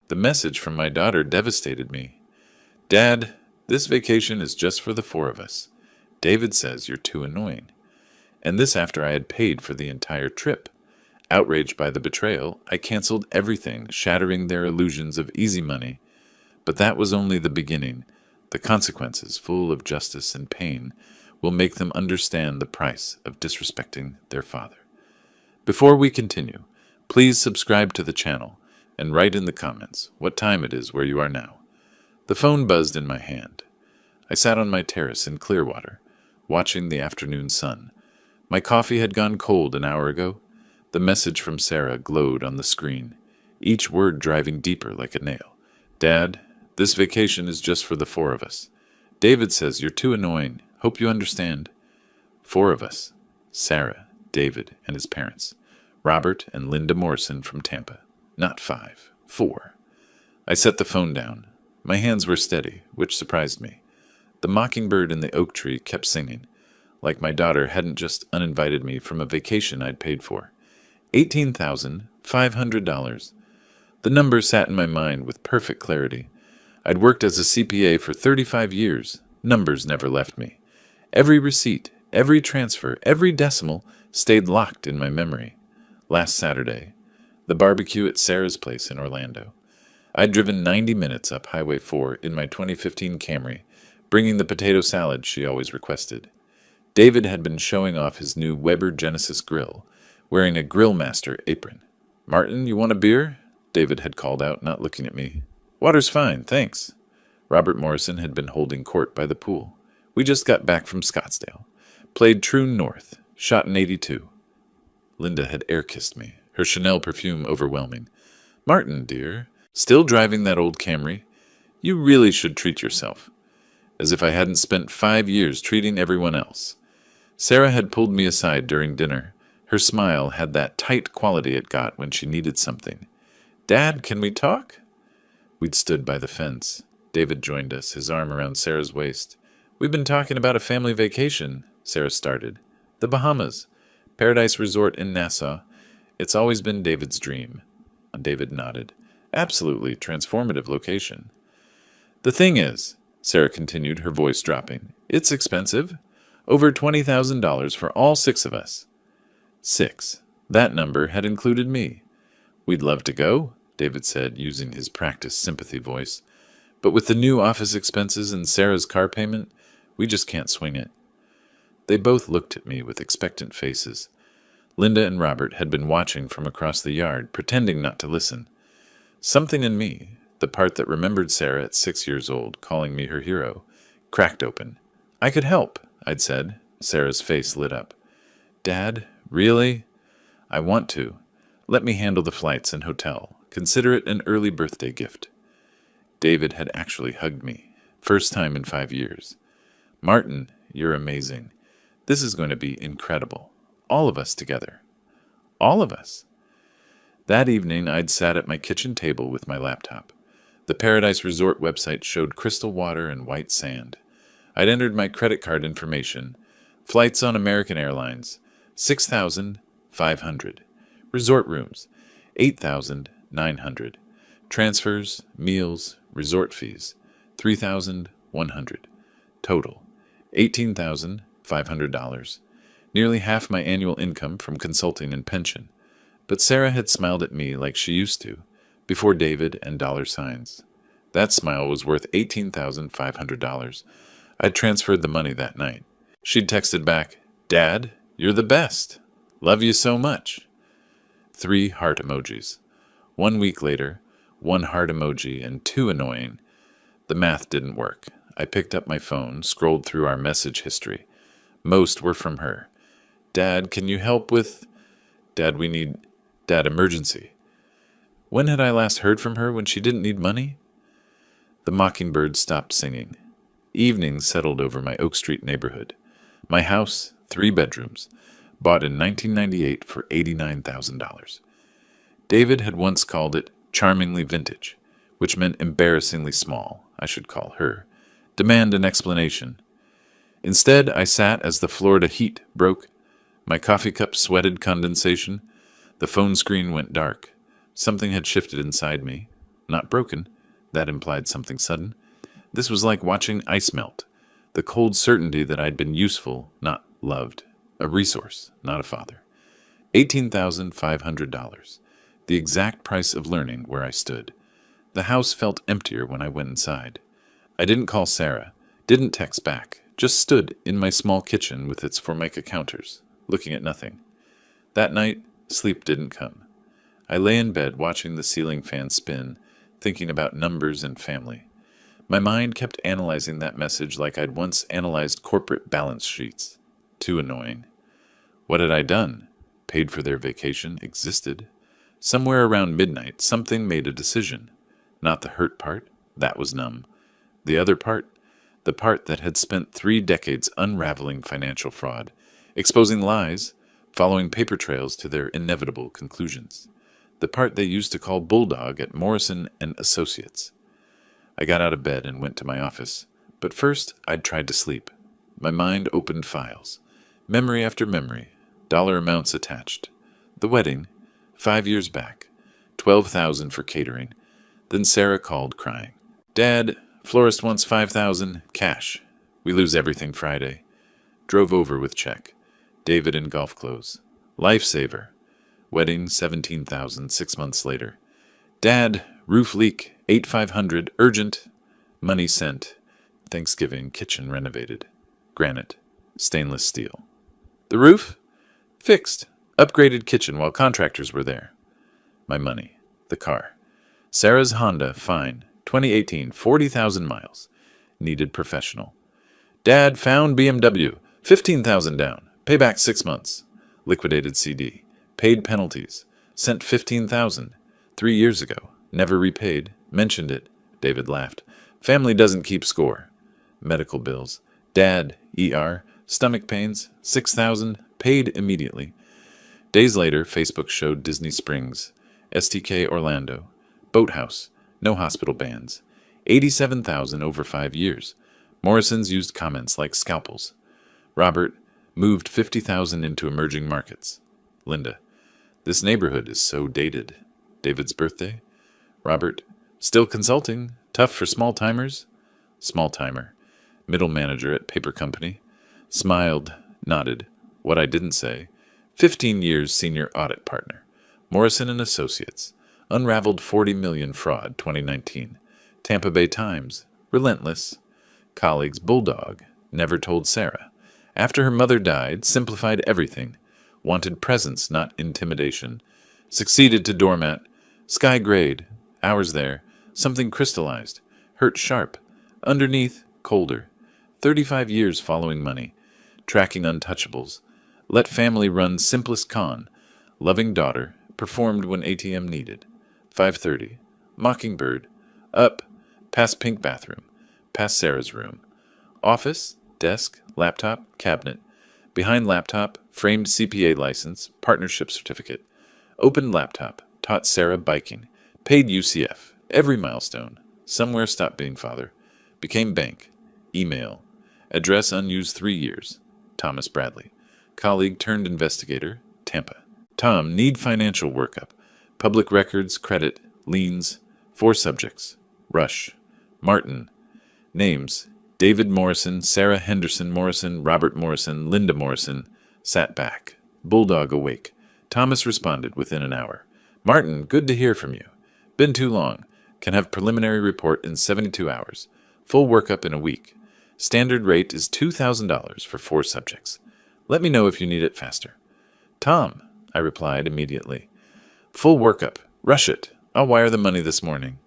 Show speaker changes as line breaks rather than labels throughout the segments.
The message from my daughter devastated me. Dad, this vacation is just for the four of us. David says you're too annoying. And this after I had paid for the entire trip. Outraged by the betrayal, I canceled everything, shattering their illusions of easy money. But that was only the beginning. The consequences, full of justice and pain, will make them understand the price of disrespecting their father. Before we continue, please subscribe to the channel and write in the comments what time it is where you are now. The phone buzzed in my hand. I sat on my terrace in Clearwater, watching the afternoon sun. My coffee had gone cold an hour ago. The message from Sarah glowed on the screen, each word driving deeper like a nail. Dad, this vacation is just for the four of us. David says you're too annoying. Hope you understand. Four of us. Sarah, David, and his parents. Robert and Linda Morrison from Tampa. Not five. Four. I set the phone down. My hands were steady, which surprised me. The mockingbird in the oak tree kept singing, like my daughter hadn't just uninvited me from a vacation I'd paid for. $18,500. The number sat in my mind with perfect clarity. I'd worked as a CPA for 35 years. Numbers never left me. Every receipt, every transfer, every decimal stayed locked in my memory. Last Saturday, the barbecue at Sarah's place in Orlando. I'd driven 90 minutes up Highway 4 in my 2015 Camry, bringing the potato salad she always requested. David had been showing off his new Weber Genesis grill, wearing a Grillmaster apron. Martin, you want a beer? David had called out, not looking at me. Water's fine, thanks. Robert Morrison had been holding court by the pool. We just got back from Scottsdale. Played True North, shot in 82. Linda had air-kissed me, her Chanel perfume overwhelming. Martin, dear, still driving that old Camry? You really should treat yourself. As if I hadn't spent 5 years treating everyone else. Sarah had pulled me aside during dinner. Her smile had that tight quality it got when she needed something. Dad, can we talk? We'd stood by the fence. David joined us, his arm around Sarah's waist. We've been talking about a family vacation, Sarah started. The Bahamas. Paradise Resort in Nassau. It's always been David's dream. David nodded. Absolutely transformative location. The thing is, Sarah continued, her voice dropping, it's expensive. Over $20,000 for all 6 of us. 6. That number had included me. We'd love to go, David said, using his practiced sympathy voice. But with the new office expenses and Sarah's car payment, we just can't swing it. They both looked at me with expectant faces. Linda and Robert had been watching from across the yard, pretending not to listen. Something in me, the part that remembered Sarah at 6 years old, calling me her hero, cracked open. I could help, I'd said. Sarah's face lit up. Dad, really? I want to. Let me handle the flights and hotel. Consider it an early birthday gift. David had actually hugged me. First time in 5 years. Martin, you're amazing. This is going to be incredible. All of us together. All of us. That evening, I'd sat at my kitchen table with my laptop. The Paradise Resort website showed crystal water and white sand. I'd entered my credit card information. Flights on American Airlines, $6,500. Resort rooms, $8,900. Transfers, meals, resort fees, $3,100. Total, $18,500. Nearly half my annual income from consulting and pension. But Sarah had smiled at me like she used to, before David and dollar signs. That smile was worth $18,500. I'd transferred the money that night. She'd texted back, Dad, you're the best. Love you so much. 3 heart emojis. 1 week later, 1 heart emoji and 2 annoying. The math didn't work. I picked up my phone, scrolled through our message history. Most were from her. Dad, can you help with... Dad, we need... Dad, emergency. When had I last heard from her when she didn't need money? The mockingbird stopped singing. Evening settled over my Oak Street neighborhood. My house, 3 bedrooms, bought in 1998 for $89,000. David had once called it charmingly vintage, which meant embarrassingly small, I should call her. Demand an explanation. Instead, I sat as the Florida heat broke. My coffee cup sweated condensation. The phone screen went dark. Something had shifted inside me. not broken. That implied something sudden. This was like watching ice melt. The cold certainty that I'd been useful, not loved. A resource, not a father. $18,500. The exact price of learning where I stood. The house felt emptier when I went inside. I didn't call Sarah, didn't text back, just stood in my small kitchen with its Formica counters, looking at nothing. That night, sleep didn't come. I lay in bed watching the ceiling fan spin, thinking about numbers and family. My mind kept analyzing that message like I'd once analyzed corporate balance sheets. Too annoying. What had I done? Paid for their vacation, existed. Somewhere around midnight, something made a decision. Not the hurt part, that was numb. The other part, the part that had spent 3 decades unraveling financial fraud, exposing lies, following paper trails to their inevitable conclusions. The part they used to call Bulldog at Morrison and Associates. I got out of bed and went to my office, but first I'd tried to sleep. My mind opened files. Memory after memory, dollar amounts attached. The wedding, 5 years back, $12,000 for catering. Then Sarah called crying. Dad, florist wants $5,000, cash. We lose everything Friday. Drove over with check. David in golf clothes. Lifesaver. Wedding, $17,000, 6 months later. Dad, roof leak, $8,500, urgent. Money sent. Thanksgiving, kitchen renovated. Granite, stainless steel. The roof? Fixed. Upgraded kitchen while contractors were there. My money. The car. Sarah's Honda, fine. 2018, 40,000 miles. Needed professional. Dad found BMW. 15,000 down. Payback 6 months. Liquidated CD. Paid penalties. Sent 15,000. 3 years ago. Never repaid. Mentioned it. David laughed. Family doesn't keep score. Medical bills. Dad, ER. Stomach pains. 6,000. Paid immediately. Days later, Facebook showed Disney Springs. STK Orlando. Boathouse. No hospital bans. 87,000 over 5 years. Morrison's used comments like scalpels. Robert moved 50,000 into emerging markets. Linda. This neighborhood is so dated. David's birthday. Robert. Still consulting. Tough for small-timers. Small-timer. Middle manager at paper company. Smiled. Nodded. What I didn't say. 15 years senior audit partner. Morrison and Associates. Unraveled 40 million fraud 2019. Tampa Bay Times. Relentless. Colleagues Bulldog. Never told Sarah. After her mother died, simplified everything. Wanted presence, not intimidation. Succeeded to doormat. Sky grade. Hours there. Something crystallized. Hurt sharp. Underneath, colder. 35 years following money. Tracking untouchables. Let family run simplest con. Loving daughter. Performed when ATM needed. 5:30. Mockingbird. Up. Past pink bathroom. Past Sarah's room. Office. Desk. Laptop. Cabinet. Behind laptop. Framed CPA license. Partnership certificate. Opened laptop. Taught Sarah biking. Paid UCF. Every milestone. Somewhere stopped being father. Became bank. Email. Address unused 3 years. Thomas Bradley. Colleague turned investigator. Tampa. Tom, need financial workup. Public records, credit, liens. 4 subjects. Rush. Martin. Names. David Morrison, Sarah Henderson Morrison, Robert Morrison, Linda Morrison. Sat back. Bulldog awake. Thomas responded within an hour. Martin, good to hear from you. Been too long. Can have preliminary report in 72 hours. Full workup in a week. Standard rate is $2,000 for 4 subjects. Let me know if you need it faster. Tom, I replied immediately. Full workup. Rush it. I'll wire the money this morning.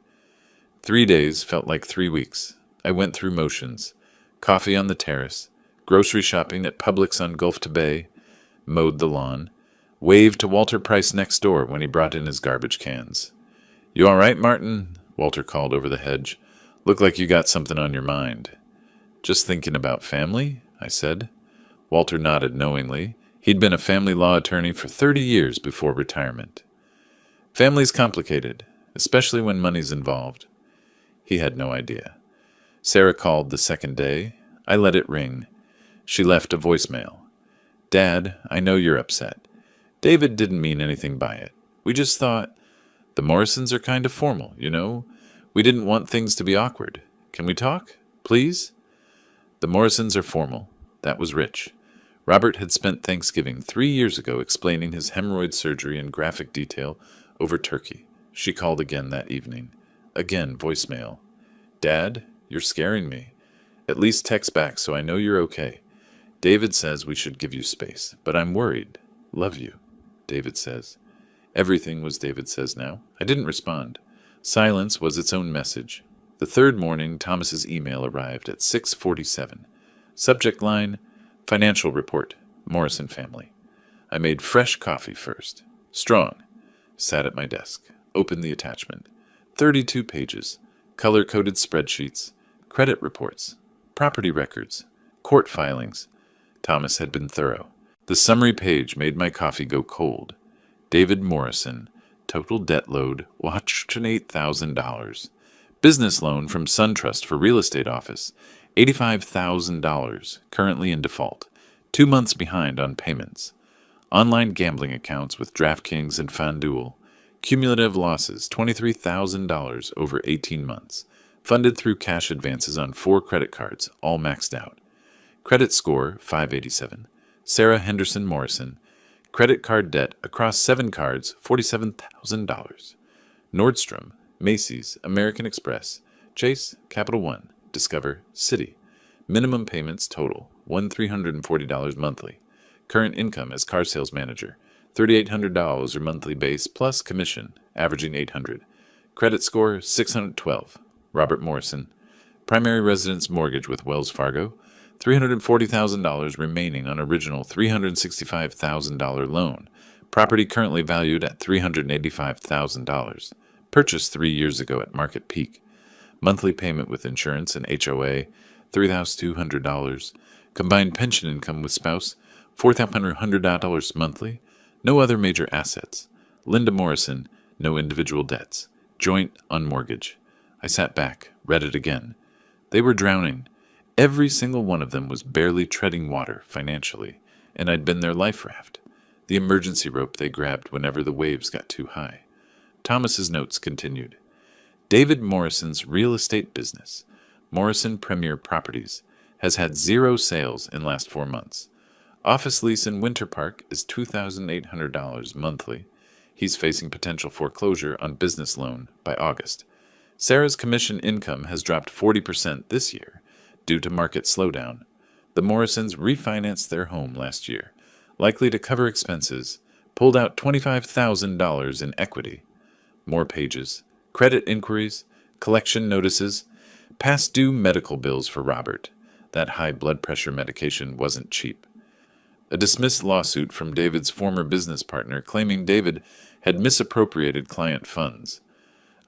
3 days felt like 3 weeks. I went through motions. Coffee on the terrace. Grocery shopping at Publix on Gulf to Bay. Mowed the lawn. Waved to Walter Price next door when he brought in his garbage cans. You all right, Martin? Walter called over the hedge. Look like you got something on your mind. Just thinking about family, I said. Walter nodded knowingly. He'd been a family law attorney for 30 years before retirement. Family's complicated, especially when money's involved. He had no idea. Sarah called the second day. I let it ring. She left a voicemail. Dad, I know you're upset. David didn't mean anything by it. We just thought The Morrisons are kind of formal, you know. We didn't want things to be awkward. Can we talk? Please? The Morrisons are formal. That was Rich. Robert had spent Thanksgiving 3 years ago explaining his hemorrhoid surgery in graphic detail over turkey. She called again that evening. Again, voicemail. Dad, you're scaring me. At least text back so I know you're okay. David says we should give you space, but I'm worried. Love you, David says. Everything was David says now. I didn't respond. Silence was its own message. The third morning, Thomas's email arrived at 6:47. Subject line, Financial Report, Morrison Family. I made fresh coffee first. Strong. Sat at my desk. Opened the attachment. 32 pages. Color-coded spreadsheets. Credit reports. Property records. Court filings. Thomas had been thorough. The summary page made my coffee go cold. David Morrison. Total debt load, $108,000. Business loan from SunTrust for real estate office, $85,000, currently in default, 2 months behind on payments. Online gambling accounts with DraftKings and FanDuel, cumulative losses, $23,000 over 18 months, funded through cash advances on 4 credit cards, all maxed out. Credit score, 587. Sarah Henderson Morrison. Credit card debt across 7 cards, $47,000. Nordstrom, Macy's, American Express, Chase, Capital One, Discover, Citi. Minimum payments total, $1,340 monthly. Current income as car sales manager, $3,800 or monthly base plus commission, averaging $800. Credit score, 612. Robert Morrison. Primary residence mortgage with Wells Fargo, $340,000 remaining on original $365,000 loan. Property currently valued at $385,000. Purchased 3 years ago at market peak. Monthly payment with insurance and HOA, $3,200. Combined pension income with spouse, $4,100 monthly. No other major assets. Linda Morrison, no individual debts. Joint on mortgage. I sat back, read it again. They were drowning. Every single one of them was barely treading water financially, and I'd been their life raft, the emergency rope they grabbed whenever the waves got too high. Thomas's notes continued. David Morrison's real estate business, Morrison Premier Properties, has had 0 sales in last 4 months. Office lease in Winter Park is $2,800 monthly. He's facing potential foreclosure on business loan by August. Sarah's commission income has dropped 40% this year due to market slowdown. The Morrisons refinanced their home last year, likely to cover expenses, pulled out $25,000 in equity. More pages. Credit inquiries, collection notices, past due medical bills for Robert. That high blood pressure medication wasn't cheap. A dismissed lawsuit from David's former business partner claiming David had misappropriated client funds.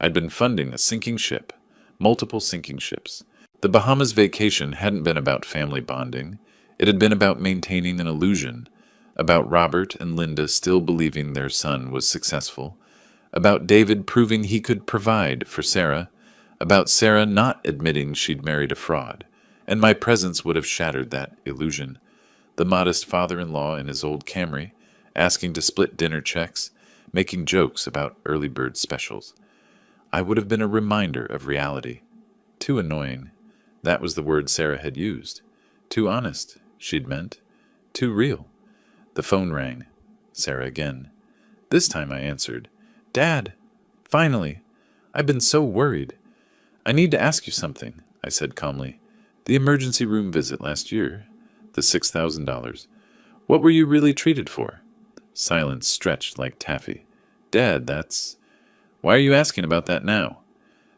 I'd been funding a sinking ship, multiple sinking ships. The Bahamas vacation hadn't been about family bonding. It had been about maintaining an illusion, about Robert and Linda still believing their son was successful, about David proving he could provide for Sarah, about Sarah not admitting she'd married a fraud, and my presence would have shattered that illusion. The modest father-in-law in his old Camry, asking to split dinner checks, making jokes about early bird specials. I would have been a reminder of reality. Too annoying. That was the word Sarah had used. Too honest, she'd meant. Too real. The phone rang. Sarah again. This time I answered. Dad! Finally! I've been so worried. I need to ask you something, I said calmly. The emergency room visit last year. The $6,000. What were you really treated for? Silence stretched like taffy. Dad, that's... Why are you asking about that now?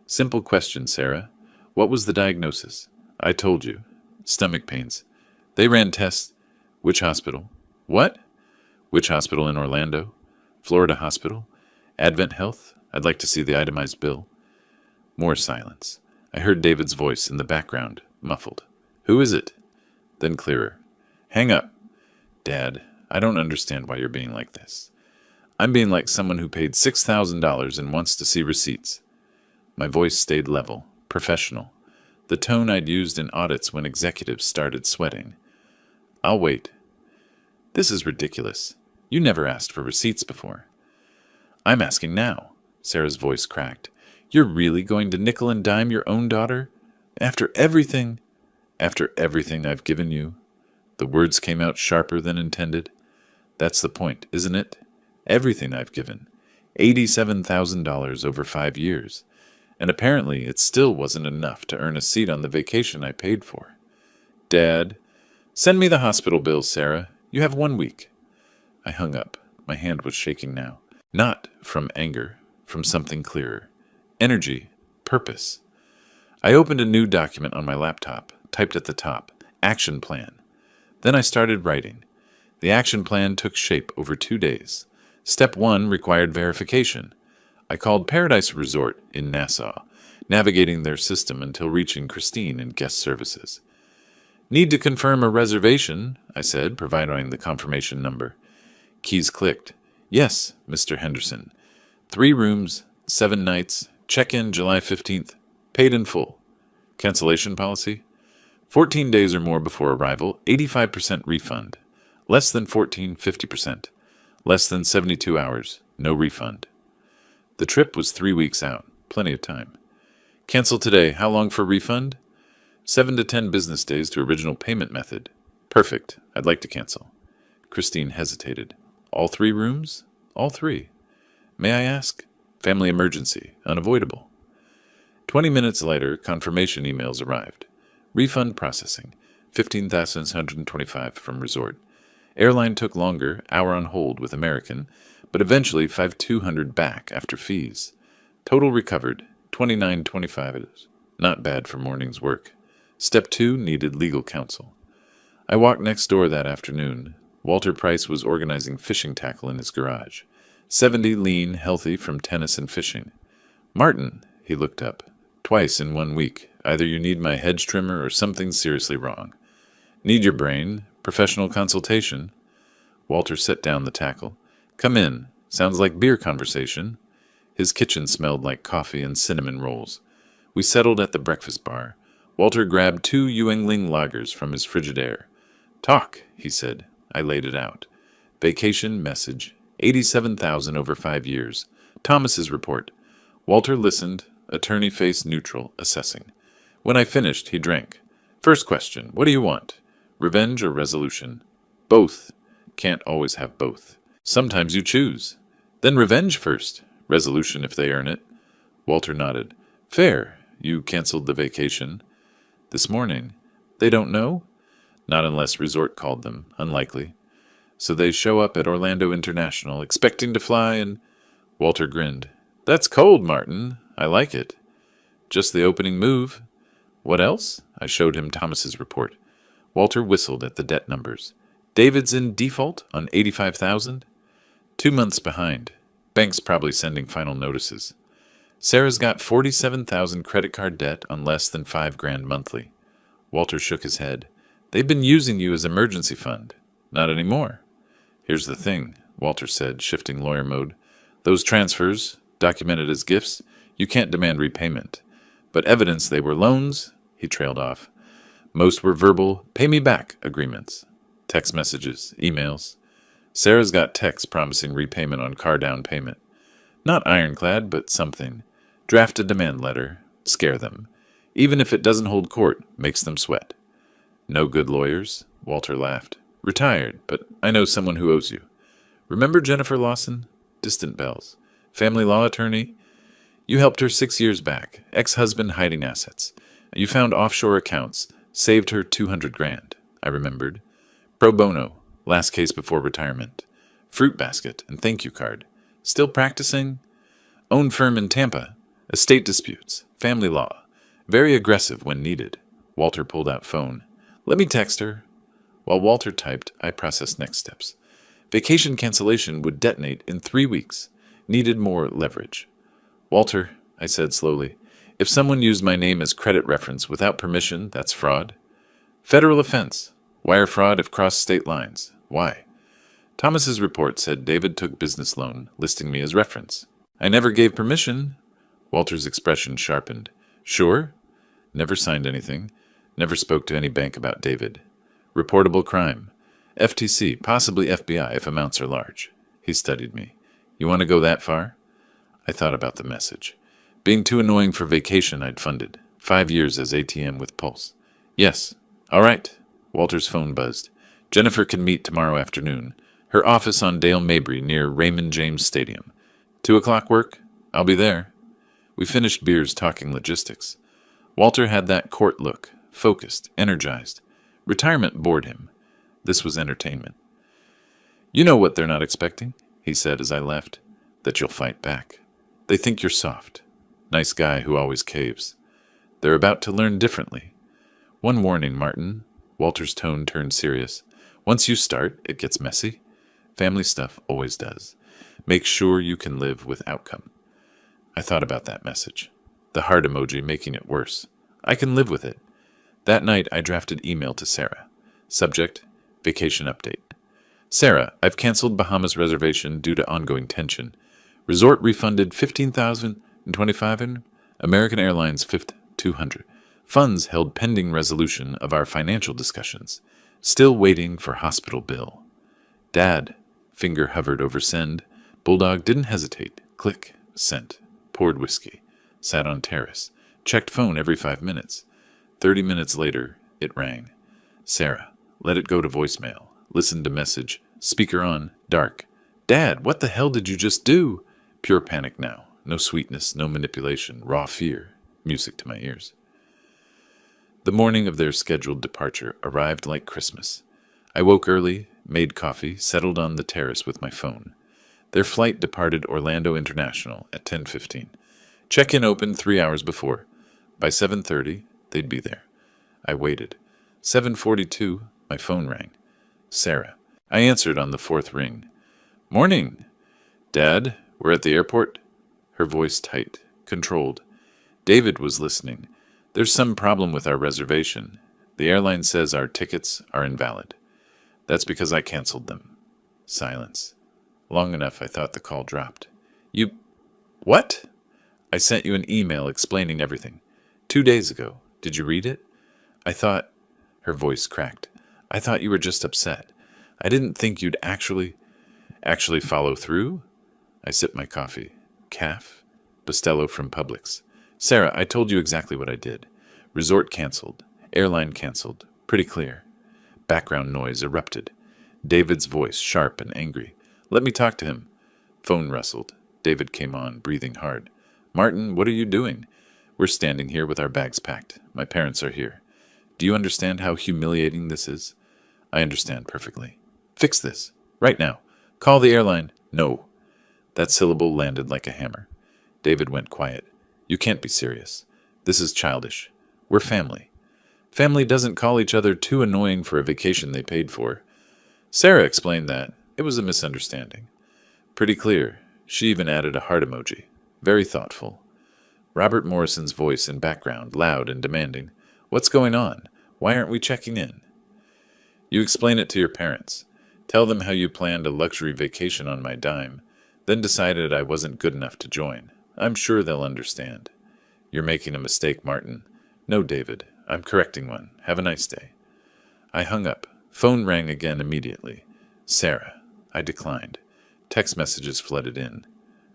Simple question, Sarah. What was the diagnosis? I told you. Stomach pains. They ran tests. Which hospital? What? Which hospital in Orlando? Florida Hospital? Advent Health? I'd like to see the itemized bill. More silence. I heard David's voice in the background, muffled. Who is it? Then clearer. Hang up. Dad, I don't understand why you're being like this. I'm being like someone who paid $6,000 and wants to see receipts. My voice stayed level, professional, the tone I'd used in audits when executives started sweating. I'll wait. This is ridiculous. You never asked for receipts before. I'm asking now. Sarah's voice cracked. You're really going to nickel and dime your own daughter? After everything? After everything I've given you? The words came out sharper than intended. That's the point, isn't it? Everything I've given. $87,000 over 5 years. And apparently it still wasn't enough to earn a seat on the vacation I paid for. Dad, send me the hospital bills, Sarah. You have 1 week. I hung up. My hand was shaking now. Not from anger, from something clearer. Energy, purpose. I opened a new document on my laptop, typed at the top, Action Plan. Then I started writing. The action plan took shape over 2 days. Step 1 required verification. I called Paradise Resort in Nassau, navigating their system until reaching Christine in guest services. Need to confirm a reservation, I said, providing the confirmation number. Keys clicked. Yes, Mr. Henderson. 3 rooms, 7 nights, check-in July 15th, paid in full. Cancellation policy? 14 days or more before arrival, 85% refund. Less than 14, 50%. Less than 72 hours, no refund. The trip was 3 weeks out, plenty of time. Cancel today, how long for refund? 7 to 10 business days to original payment method. Perfect, I'd like to cancel. Christine hesitated. All 3 rooms? All 3. May I ask? Family emergency, unavoidable. 20 minutes later, confirmation emails arrived. Refund processing, $15,125 from resort. Airline took longer, hour on hold with American, but eventually $5,200 back after fees. Total recovered, $29.25. Not bad for morning's work. Step 2 needed legal counsel. I walked next door that afternoon. Walter Price was organizing fishing tackle in his garage. 70, lean, healthy from tennis and fishing. Martin, he looked up. Twice in 1 week. Either you need my hedge trimmer or something's seriously wrong. Need your brain. Professional consultation. Walter set down the tackle. Come in. Sounds like beer conversation. His kitchen smelled like coffee and cinnamon rolls. We settled at the breakfast bar. Walter grabbed 2 Yuengling lagers from his Frigidaire. Talk, he said. I laid it out. Vacation message. 87,000 over 5 years. Thomas's report. Walter listened, attorney face neutral, assessing. When I finished, he drank. First question, what do you want? Revenge or resolution? Both. Can't always have both. Sometimes you choose. Then revenge first. Resolution if they earn it. Walter nodded. Fair. You canceled the vacation. This morning. They don't know? Not unless resort called them. Unlikely. So they show up at Orlando International, expecting to fly, and... Walter grinned. That's cold, Martin. I like it. Just the opening move. What else? I showed him Thomas's report. Walter whistled at the debt numbers. David's in default on 85,000? 2 months behind. Bank's probably sending final notices. Sarah's got 47,000 credit card debt on less than $5,000 monthly. Walter shook his head. They've been using you as emergency fund. Not anymore. Here's the thing, Walter said, shifting lawyer mode. Those transfers, documented as gifts, you can't demand repayment. But evidence they were loans, he trailed off. Most were verbal, pay me back agreements. Text messages, emails. Sarah's got texts promising repayment on car down payment. Not ironclad, but something. Draft a demand letter. Scare them. Even if it doesn't hold court, makes them sweat. No good lawyers? Walter laughed. Retired, but I know someone who owes you. Remember Jennifer Lawson? Distant bells. Family law attorney? You helped her 6 years back. Ex-husband hiding assets. You found offshore accounts. Saved her $200,000. I remembered. Pro bono. Last case before retirement. Fruit basket and thank you card. Still practicing? Own firm in Tampa. Estate disputes. Family law. Very aggressive when needed. Walter pulled out phone. Let me text her. While Walter typed, I processed next steps. Vacation cancellation would detonate in 3 weeks. Needed more leverage. Walter, I said slowly, if someone used my name as credit reference without permission, that's fraud. Federal offense. Wire fraud if crossed state lines. Why? Thomas's report said David took business loan, listing me as reference. I never gave permission. Walter's expression sharpened. Sure? Never signed anything. Never spoke to any bank about David. Reportable crime. FTC, possibly FBI if amounts are large. He studied me. You want to go that far? I thought about the message. Being too annoying for vacation I'd funded. 5 years as ATM with Pulse. Yes. All right. Walter's phone buzzed. Jennifer can meet tomorrow afternoon. Her office on Dale Mabry near Raymond James Stadium. 2 o'clock work? I'll be there. We finished beers talking logistics. Walter had that court look, focused, energized. Retirement bored him. This was entertainment. You know what they're not expecting, he said as I left. That you'll fight back. They think you're soft. Nice guy who always caves. They're about to learn differently. One warning, Martin. Walter's tone turned serious. Once you start, it gets messy. Family stuff always does. Make sure you can live with outcome. I thought about that message. The heart emoji making it worse. I can live with it. That night, I drafted email to Sarah. Subject, vacation update. Sarah, I've canceled Bahamas reservation due to ongoing tension. Resort refunded $15,025 and American Airlines $200. Funds held pending resolution of our financial discussions. Still waiting for hospital bill. Dad. Finger hovered over send. Bulldog didn't hesitate. Click. Sent. Poured whiskey. Sat on terrace. Checked phone every 5 minutes. 30 minutes later, it rang. Sarah. Let it go to voicemail. Listened to message. Speaker on. Dark. Dad, what the hell did you just do? Pure panic now. No sweetness, no manipulation. Raw fear. Music to my ears. The morning of their scheduled departure arrived like Christmas. I woke early, made coffee, settled on the terrace with my phone. Their flight departed Orlando International at 10:15. Check-in opened 3 hours before. By 7:30, they'd be there. I waited. 7:42, my phone rang. Sarah. I answered on the 4th ring. Morning. Dad, we're at the airport? Her voice tight, controlled. David was listening. There's some problem with our reservation. The airline says our tickets are invalid. That's because I canceled them. Silence. Long enough I thought the call dropped. You... What? I sent you an email explaining everything. 2 days ago. Did you read it? I thought... Her voice cracked. I thought you were just upset. I didn't think you'd actually follow through? I sipped my coffee. Calf? Bustelo from Publix. Sarah, I told you exactly what I did. Resort canceled. Airline canceled. Pretty clear. Background noise erupted. David's voice, sharp and angry. Let me talk to him. Phone rustled. David came on, breathing hard. Martin, what are you doing? We're standing here with our bags packed. My parents are here. Do you understand how humiliating this is? I understand perfectly. Fix this. Right now. Call the airline. No. That syllable landed like a hammer. David went quiet. You can't be serious. This is childish. We're family. Family doesn't call each other too annoying for a vacation they paid for. Sarah explained that. It was a misunderstanding. Pretty clear. She even added a heart emoji. Very thoughtful. Robert Morrison's voice in background, loud and demanding. What's going on? Why aren't we checking in? You explain it to your parents. Tell them how you planned a luxury vacation on my dime, then decided I wasn't good enough to join. I'm sure they'll understand. You're making a mistake, Martin. No, David. I'm correcting one. Have a nice day. I hung up. Phone rang again immediately. Sarah. I declined. Text messages flooded in.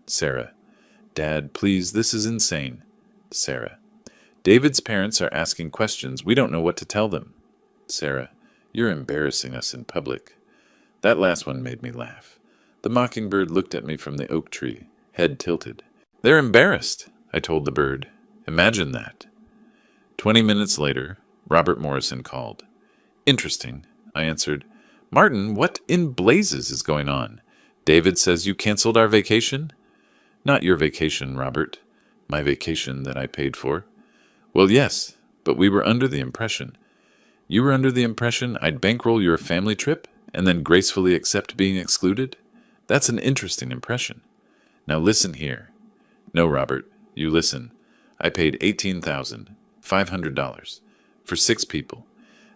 Sarah. Dad, please, this is insane. Sarah. David's parents are asking questions. We don't know what to tell them. Sarah. You're embarrassing us in public. That last one made me laugh. The mockingbird looked at me from the oak tree, head tilted. They're embarrassed, I told the bird. Imagine that. 20 minutes later, Robert Morrison called. Interesting, I answered. Martin, what in blazes is going on? David says you canceled our vacation? Not your vacation, Robert. My vacation that I paid for. Well, yes, but we were under the impression. You were under the impression I'd bankroll your family trip and then gracefully accept being excluded? That's an interesting impression. Now listen here. No, Robert, you listen. I paid $18,500 for 6 people.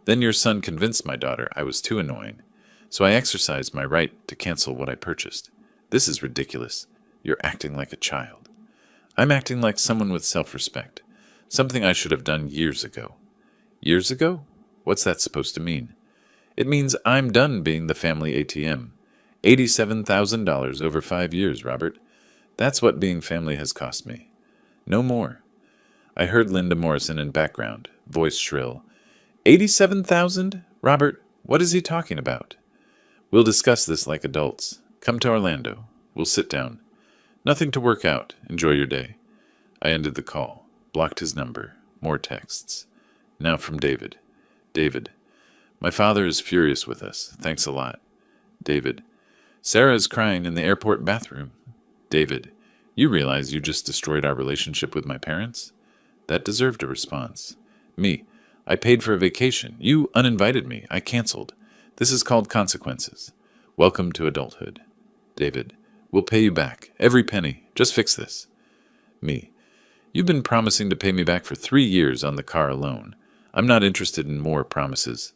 Then your son convinced my daughter I was too annoying, so I exercised my right to cancel what I purchased. This is ridiculous. You're acting like a child. I'm acting like someone with self-respect, something I should have done years ago. Years ago? What's that supposed to mean? It means I'm done being the family ATM. $87,000 over 5 years, Robert. That's what being family has cost me. No more. I heard Linda Morrison in background, voice shrill. 87,000? Robert, what is he talking about? We'll discuss this like adults. Come to Orlando. We'll sit down. Nothing to work out. Enjoy your day. I ended the call. Blocked his number. More texts. Now from David. David. My father is furious with us. Thanks a lot. David. Sarah is crying in the airport bathroom. David. You realize you just destroyed our relationship with my parents? That deserved a response. Me. I paid for a vacation. You uninvited me. I canceled. This is called consequences. Welcome to adulthood. David. We'll pay you back. Every penny. Just fix this. Me. You've been promising to pay me back for 3 years on the car alone. I'm not interested in more promises.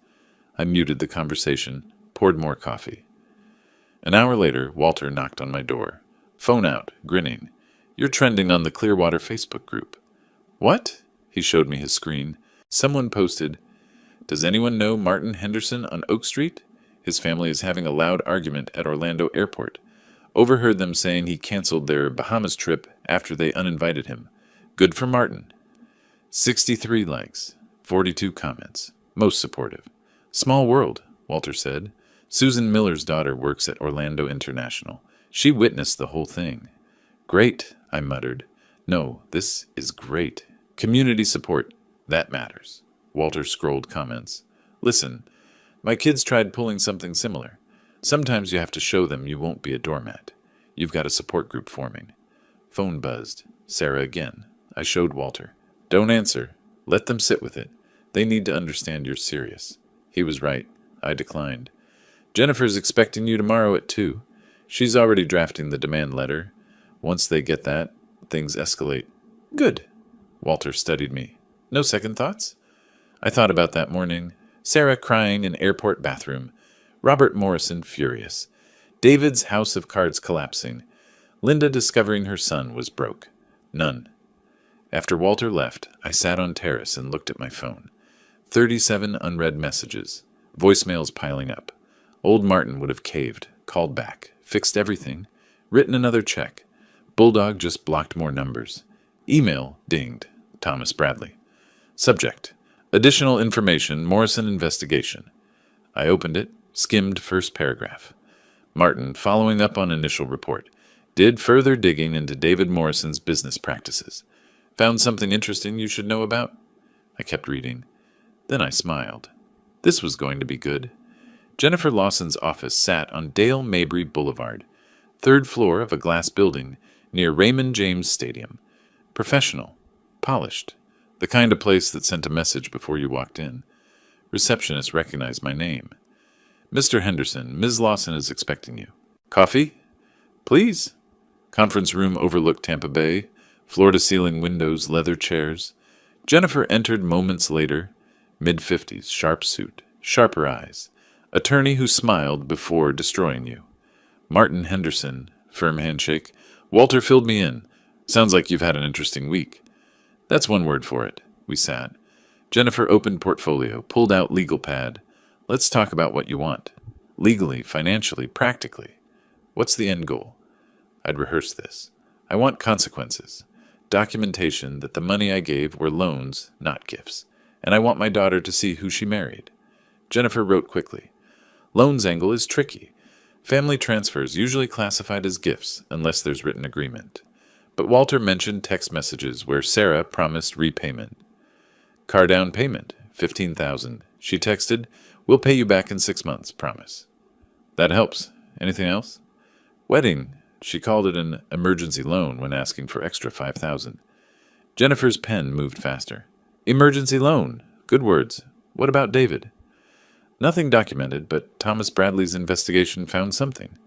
I muted the conversation, poured more coffee. An hour later, Walter knocked on my door. Phone out, grinning. You're trending on the Clearwater Facebook group. What? He showed me his screen. Someone posted, Does anyone know Martin Henderson on Oak Street? His family is having a loud argument at Orlando Airport. Overheard them saying he canceled their Bahamas trip after they uninvited him. Good for Martin. 63 likes, 42 comments. Most supportive. Small world, Walter said. Susan Miller's daughter works at Orlando International. She witnessed the whole thing. Great, I muttered. No, this is great. Community support, that matters. Walter scrolled comments. Listen, my kids tried pulling something similar. Sometimes you have to show them you won't be a doormat. You've got a support group forming. Phone buzzed. Sarah again. I showed Walter. Don't answer. Let them sit with it. They need to understand you're serious. He was right. I declined. Jennifer's expecting you tomorrow at 2. She's already drafting the demand letter. Once they get that, things escalate. Good. Walter studied me. No second thoughts? I thought about that morning. Sarah crying in airport bathroom. Robert Morrison furious. David's house of cards collapsing. Linda discovering her son was broke. None. After Walter left, I sat on terrace and looked at my phone. 37 unread messages. Voicemails piling up. Old Martin would have caved, called back, fixed everything, written another check. Bulldog just blocked more numbers. Email dinged. Thomas Bradley. Subject. Additional information, Morrison investigation. I opened it, skimmed first paragraph. Martin, following up on initial report, did further digging into David Morrison's business practices. Found something interesting you should know about? I kept reading. Then I smiled. This was going to be good. Jennifer Lawson's office sat on Dale Mabry Boulevard, 3rd floor of a glass building near Raymond James Stadium. Professional. Polished. The kind of place that sent a message before you walked in. Receptionist recognized my name. Mr. Henderson, Ms. Lawson is expecting you. Coffee? Please. Conference room overlooked Tampa Bay. Floor-to-ceiling windows, leather chairs. Jennifer entered moments later. Mid-50s, sharp suit, sharper eyes. Attorney who smiled before destroying you. Martin Henderson, firm handshake. Walter filled me in. Sounds like you've had an interesting week. That's one word for it. We sat. Jennifer opened portfolio, pulled out legal pad. Let's talk about what you want. Legally, financially, practically. What's the end goal? I'd rehearsed this. I want consequences. Documentation that the money I gave were loans, not gifts. And I want my daughter to see who she married. Jennifer wrote quickly. Loans angle is tricky. Family transfers usually classified as gifts unless there's written agreement. But Walter mentioned text messages where Sarah promised repayment. Car down payment, $15,000. She texted, we'll pay you back in 6 months, promise. That helps. Anything else? Wedding. She called it an emergency loan when asking for extra $5,000. Jennifer's pen moved faster. Emergency loan. Good words. What about David? Nothing documented, but Thomas Bradley's investigation found something.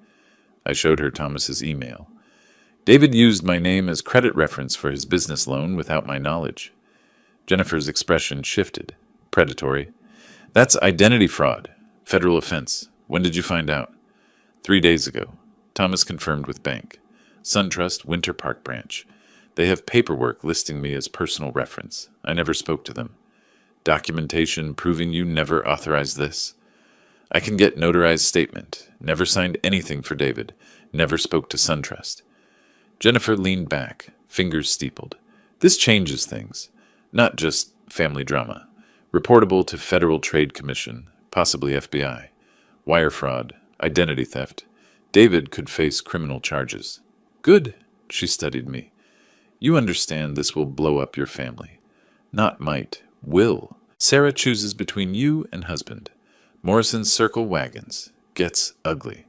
I showed her Thomas's email. David used my name as credit reference for his business loan without my knowledge. Jennifer's expression shifted. Predatory. That's identity fraud. Federal offense. When did you find out? 3 days ago. Thomas confirmed with bank. SunTrust, Winter Park branch. They have paperwork listing me as personal reference. I never spoke to them. Documentation proving you never authorized this. I can get notarized statement. Never signed anything for David. Never spoke to SunTrust. Jennifer leaned back, fingers steepled. This changes things. Not just family drama. Reportable to Federal Trade Commission, possibly FBI. Wire fraud, identity theft. David could face criminal charges. Good, she studied me. You understand this will blow up your family. Not might, will. Sarah chooses between you and husband. Morrison's circle wagons. Gets ugly.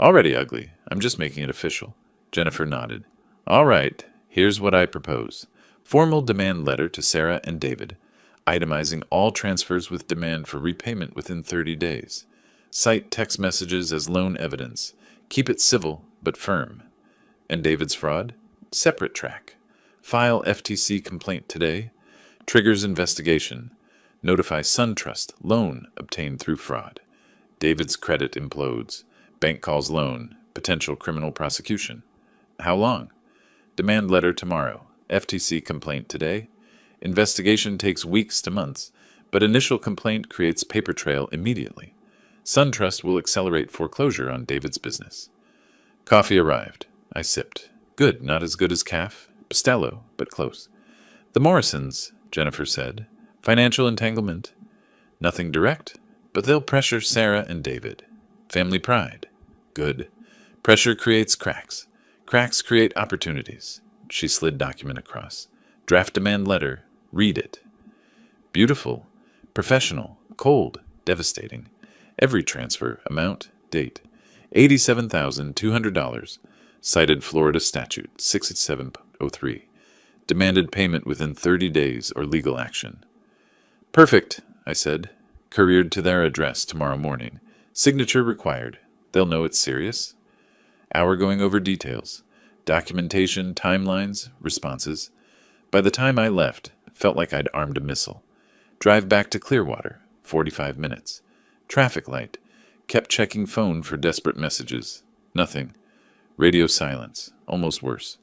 Already ugly. I'm just making it official. Jennifer nodded. All right, here's what I propose. Formal demand letter to Sarah and David, itemizing all transfers with demand for repayment within 30 days. Cite text messages as loan evidence. Keep it civil, but firm. And David's fraud? Separate track. File FTC complaint today. Triggers investigation. Notify SunTrust, loan obtained through fraud. David's credit implodes. Bank calls loan. Potential criminal prosecution. How long? Demand letter tomorrow. FTC complaint today. Investigation takes weeks to months, but initial complaint creates paper trail immediately. SunTrust will accelerate foreclosure on David's business. Coffee arrived. I sipped. Good, not as good as Calf. Bustelo, but close. The Morrisons, Jennifer said. Financial entanglement. Nothing direct, but they'll pressure Sarah and David. Family pride. Good. Pressure creates cracks. Cracks create opportunities. She slid document across. Draft demand letter. Read it. Beautiful. Professional. Cold. Devastating. Every transfer. Amount. Date. $87,200. Cited Florida Statute 6703. Demanded payment within 30 days or legal action. Perfect, I said. Couriered to their address tomorrow morning. Signature required. They'll know it's serious. Hour going over details. Documentation, timelines, responses. By the time I left, felt like I'd armed a missile. Drive back to Clearwater, 45 minutes. Traffic light. Kept checking phone for desperate messages. Nothing. Radio silence. Almost worse.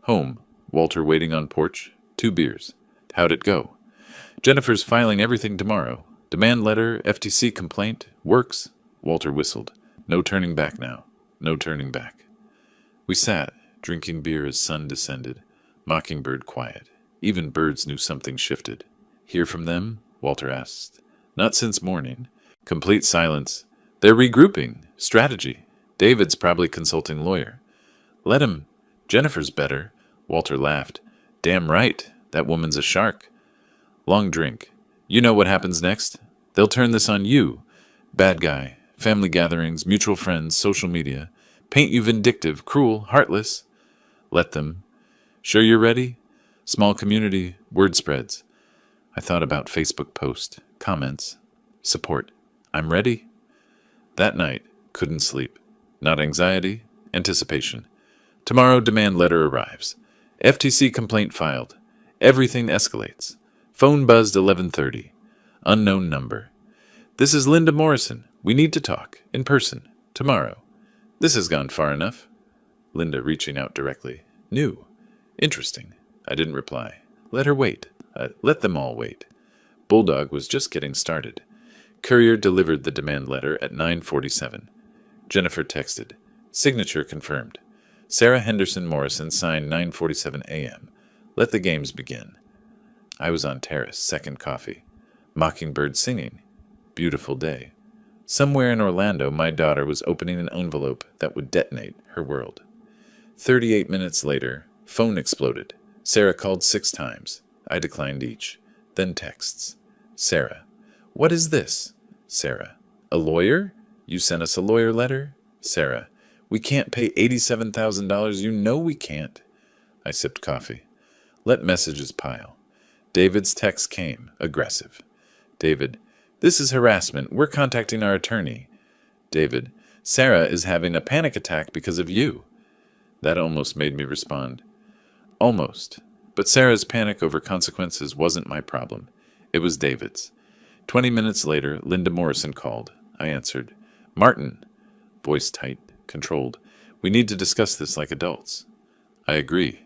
Home. Walter waiting on porch. 2 beers. How'd it go? Jennifer's filing everything tomorrow. Demand letter, FTC complaint. Works. Walter whistled. No turning back now. No turning back. We sat, drinking beer as sun descended. Mockingbird quiet. Even birds knew something shifted. Hear from them? Walter asked. Not since morning. Complete silence. They're regrouping. Strategy. David's probably consulting lawyer. Let him. Jennifer's better. Walter laughed. Damn right. That woman's a shark. Long drink. You know what happens next? They'll turn this on you. Bad guy. Family gatherings, mutual friends, social media. Paint you vindictive, cruel, heartless. Let them. Sure you're ready? Small community, word spreads. I thought about Facebook post, comments, support. I'm ready. That night, couldn't sleep. Not anxiety, anticipation. Tomorrow demand letter arrives. FTC complaint filed. Everything escalates. Phone buzzed 11:30. Unknown number. This is Linda Morrison. We need to talk. In person. Tomorrow. This has gone far enough. Linda reaching out directly. New. Interesting. I didn't reply. Let her wait. Let them all wait. Bulldog was just getting started. Courier delivered the demand letter at 9:47. Jennifer texted. Signature confirmed. Sarah Henderson Morrison signed 9:47 a.m. Let the games begin. I was on terrace, second coffee. Mockingbird singing. Beautiful day. Somewhere in Orlando, my daughter was opening an envelope that would detonate her world. 38 minutes later, phone exploded. Sarah called 6 times. I declined each. Then texts. Sarah. What is this? Sarah. A lawyer? You sent us a lawyer letter? Sarah. We can't pay $87,000. You know we can't. I sipped coffee. Let messages pile. David's text came, aggressive. David. This is harassment. We're contacting our attorney. David. Sarah is having a panic attack because of you. That almost made me respond. Almost. But Sarah's panic over consequences wasn't my problem. It was David's. 20 minutes later, Linda Morrison called. I answered. Martin. Voice tight, controlled. We need to discuss this like adults. I agree.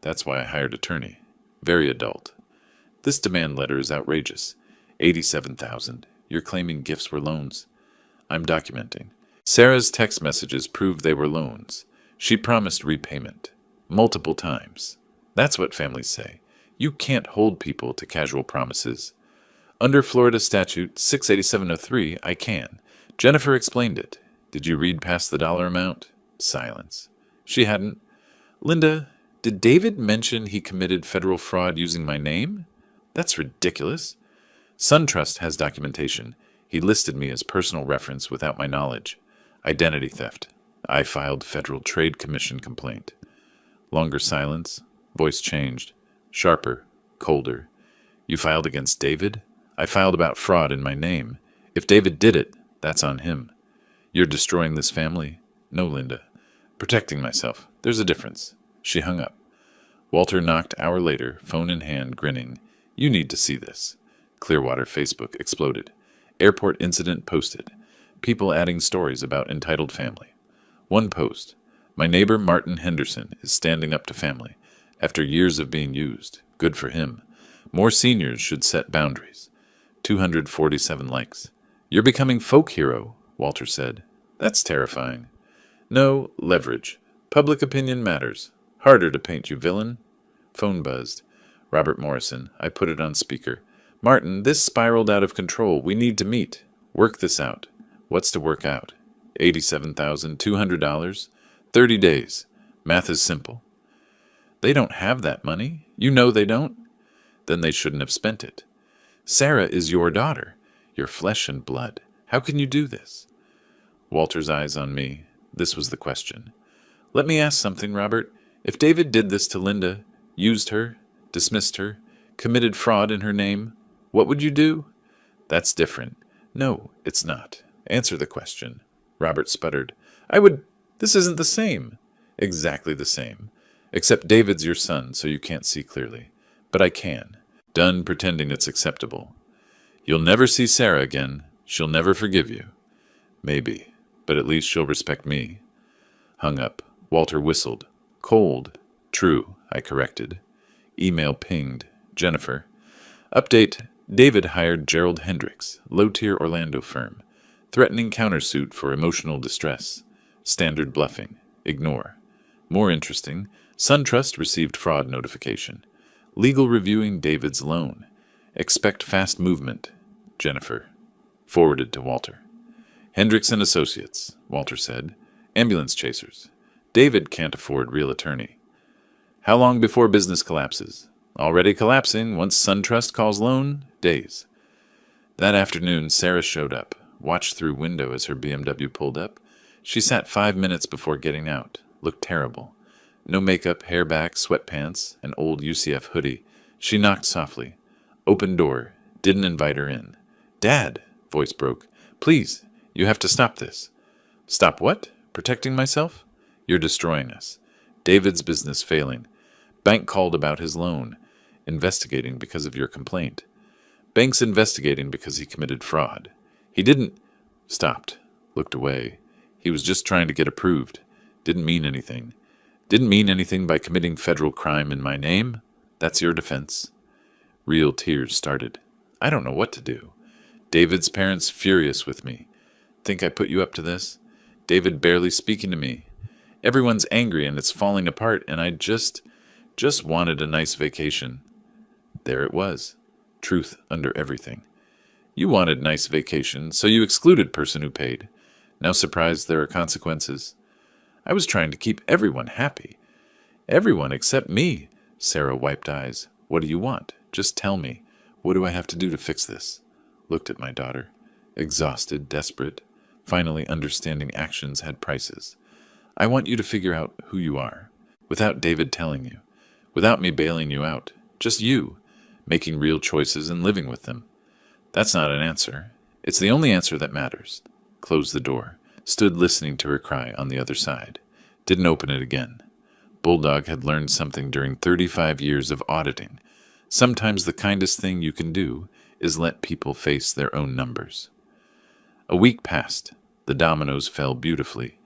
That's why I hired attorney. Very adult. This demand letter is outrageous. $87,000. You're claiming gifts were loans. I'm documenting. Sarah's text messages prove they were loans. She promised repayment. multiple times. That's what families say. You can't hold people to casual promises. Under Florida Statute 68703, I can. Jennifer explained it. Did you read past the dollar amount? Silence. She hadn't. Linda, did David mention he committed federal fraud using my name? That's ridiculous. SunTrust has documentation. He listed me as personal reference without my knowledge. Identity theft. I filed Federal Trade Commission complaint. Longer silence. Voice changed. Sharper. Colder. You filed against David? I filed about fraud in my name. If David did it, that's on him. You're destroying this family? No, Linda. Protecting myself. There's a difference. She hung up. Walter knocked hour later, phone in hand, grinning. You need to see this. Clearwater Facebook exploded. Airport incident posted. People adding stories about entitled family. One post. My neighbor Martin Henderson is standing up to family. After years of being used. Good for him. More seniors should set boundaries. 247 likes. You're becoming folk hero, Walter said. That's terrifying. No, leverage. Public opinion matters. Harder to paint you villain. Phone buzzed. Robert Morrison. I put it on speaker. Martin, this spiraled out of control. We need to meet. Work this out. What's to work out? $87,200. 30 days. Math is simple. They don't have that money. You know they don't. Then they shouldn't have spent it. Sarah is your daughter, your flesh and blood. How can you do this? Walter's eyes on me. This was the question. Let me ask something, Robert. If David did this to Linda, used her, dismissed her, committed fraud in her name, what would you do? That's different. No, it's not. Answer the question. Robert sputtered. This isn't the same. Exactly the same. Except David's your son, so you can't see clearly. But I can. Done pretending it's acceptable. You'll never see Sarah again. She'll never forgive you. Maybe, but at least she'll respect me. Hung up. Walter whistled. Cold. True, I corrected. Email pinged. Jennifer. Update. David hired Gerald Hendricks, low-tier Orlando firm. Threatening countersuit for emotional distress. Standard bluffing. Ignore. More interesting. SunTrust received fraud notification. Legal reviewing David's loan. Expect fast movement. Jennifer. Forwarded to Walter. Hendricks and Associates, Walter said. Ambulance chasers. David can't afford real attorney. How long before business collapses? Already collapsing once SunTrust calls loan? Days. That afternoon, Sarah showed up, watched through window as her BMW pulled up. She sat 5 minutes before getting out. Looked terrible. No makeup, hair back, sweatpants, an old UCF hoodie. She knocked softly. Open door. Didn't invite her in. Dad, voice broke. Please, you have to stop this. Stop what? Protecting myself? You're destroying us. David's business failing. Bank called about his loan. Investigating because of your complaint. Bank's investigating because he committed fraud. He didn't... Stopped. Looked away. He was just trying to get approved. Didn't mean anything. Didn't mean anything by committing federal crime in my name? That's your defense. Real tears started. I don't know what to do. David's parents furious with me. Think I put you up to this? David barely speaking to me. Everyone's angry and it's falling apart and I just wanted a nice vacation. There it was. Truth under everything. You wanted nice vacation, so you excluded person who paid. Now surprised there are consequences. I was trying to keep everyone happy. Everyone except me. Sarah wiped eyes. What do you want? Just tell me. What do I have to do to fix this? Looked at my daughter. Exhausted, desperate. Finally understanding actions had prices. I want you to figure out who you are. Without David telling you. Without me bailing you out. Just you. Making real choices and living with them. That's not an answer. It's the only answer that matters. Closed the door. Stood listening to her cry on the other side. Didn't open it again. Bulldog had learned something during 35 years of auditing. Sometimes the kindest thing you can do is let people face their own numbers. A week passed. The dominoes fell beautifully.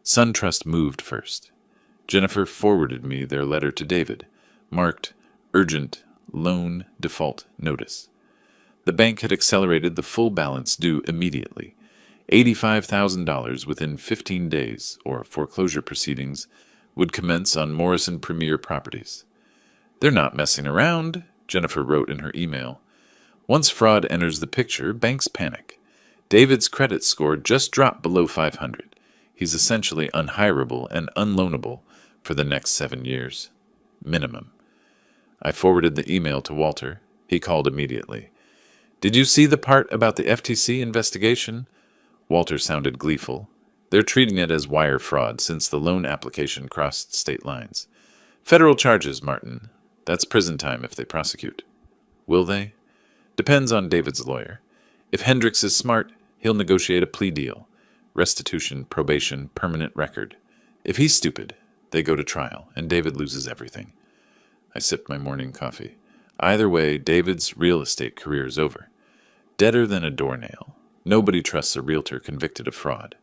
SunTrust moved first. Jennifer forwarded me their letter to David, marked Urgent Loan Default Notice. The bank had accelerated the full balance due immediately. $85,000 within 15 days, or foreclosure proceedings would commence on Morrison Premier Properties. "They're not messing around," Jennifer wrote in her email. "Once fraud enters the picture, banks panic. David's credit score just dropped below 500. He's essentially unhireable and unloanable for the next 7 years. Minimum." I forwarded the email to Walter. He called immediately. "Did you see the part about the FTC investigation?" Walter sounded gleeful. "They're treating it as wire fraud since the loan application crossed state lines. Federal charges, Martin. That's prison time if they prosecute." "Will they?" "Depends on David's lawyer. If Hendricks is smart, he'll negotiate a plea deal. Restitution, probation, permanent record. If he's stupid, they go to trial, and David loses everything." I sipped my morning coffee. Either way, David's real estate career is over. Deader than a doornail. Nobody trusts a realtor convicted of fraud.